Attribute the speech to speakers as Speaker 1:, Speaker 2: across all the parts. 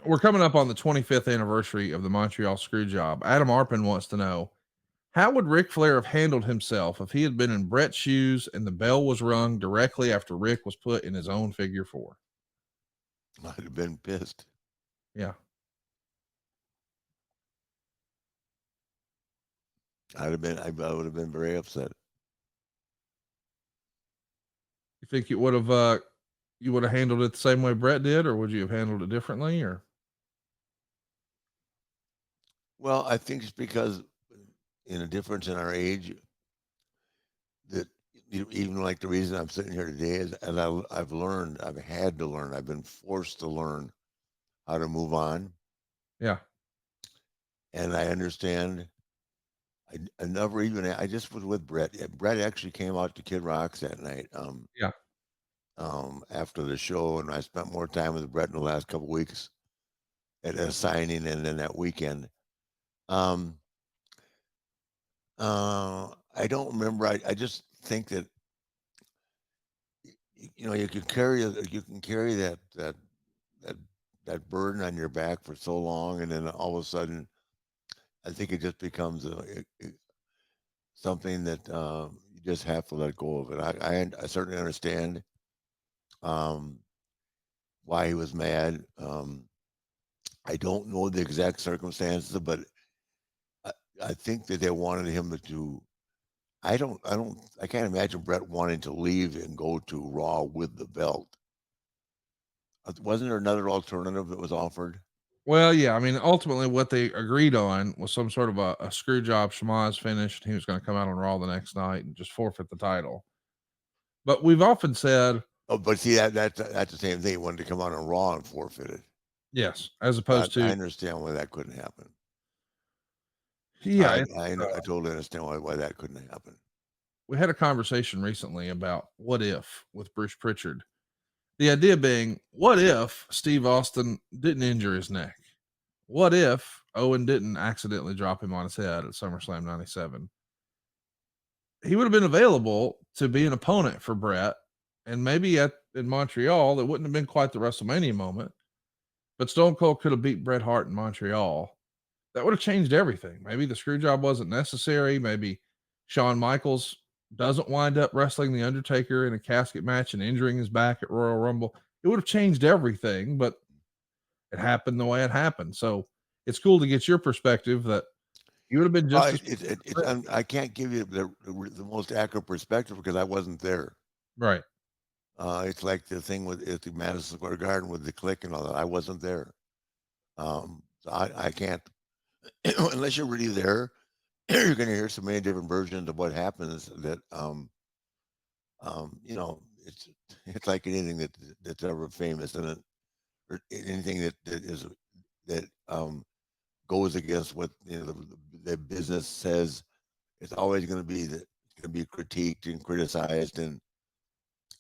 Speaker 1: We're coming up on the 25th anniversary of the Montreal Screwjob. Adam Arpin wants to know, how would Ric Flair have handled himself if he had been in Bret's shoes and the bell was rung directly after Rick was put in his own figure four?
Speaker 2: I'd have been pissed.
Speaker 1: Yeah.
Speaker 2: I would have been very upset.
Speaker 1: You think you would have handled it the same way Brett did, or would you have handled it differently? Or
Speaker 2: Well, I think it's because in a difference in our age that even like the reason I'm sitting here today is, and I've learned, I've had to learn, I've been forced to learn how to move on,
Speaker 1: yeah,
Speaker 2: and I understand. I never even. I just was with Brett. Brett actually came out to Kid Rocks that night.
Speaker 1: yeah.
Speaker 2: After the show, and I spent more time with Brett in the last couple weeks at a signing, and then that weekend. Um, I don't remember. I just think that you can carry that that burden on your back for so long, and then all of a sudden, I think it just becomes something that you just have to let go of it. I certainly understand um, why he was mad. I don't know the exact circumstances, but I, I think that they wanted him to. I can't imagine Brett wanting to leave and go to Raw with the belt. Wasn't there another alternative that was offered?
Speaker 1: Well, yeah. I mean, ultimately, what they agreed on was some sort of a screw job. Shemaz finished. He was going to come out on Raw the next night and just forfeit the title. But we've often said,
Speaker 2: Oh, but see that's the same thing. He wanted to come out on Raw and forfeit it.
Speaker 1: yes, as
Speaker 2: I,
Speaker 1: opposed to,
Speaker 2: I understand why that couldn't happen.
Speaker 1: yeah.
Speaker 2: I totally understand why that couldn't happen.
Speaker 1: We had a conversation recently about what if with Bruce Pritchard. The idea being, what if Steve Austin didn't injure his neck? What if Owen didn't accidentally drop him on his head at SummerSlam 97? He would have been available to be an opponent for Brett, and maybe in Montreal, that wouldn't have been quite the WrestleMania moment, but Stone Cold could have beat Bret Hart in Montreal. That would have changed everything. Maybe the screw job wasn't necessary. Maybe Shawn Michaels doesn't wind up wrestling The Undertaker in a casket match and injuring his back at Royal Rumble. It would have changed everything, but it happened the way it happened. So it's cool to get your perspective that you would have been
Speaker 2: Well,
Speaker 1: just as
Speaker 2: I can't give you the most accurate perspective because I wasn't there.
Speaker 1: right.
Speaker 2: It's like the thing at the Madison Square Garden with the click and all that. I wasn't there, so I can't unless you're really there. You're going to hear so many different versions of what happens that it's it's like anything that's ever famous and or anything that is that goes against what the business says. It's always going to be that going to be critiqued and criticized, and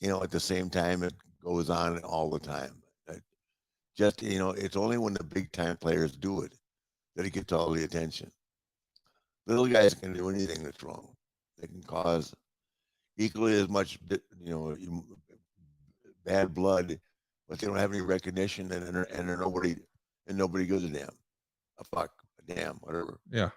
Speaker 2: at the same time, it goes on all the time. Just it's only when the big time players do it that it gets all the attention. Little guys can do anything that's wrong. They can cause equally as much, bad blood, but they don't have any recognition, and they're nobody gives a damn, a fuck, a damn, whatever.
Speaker 1: Yeah.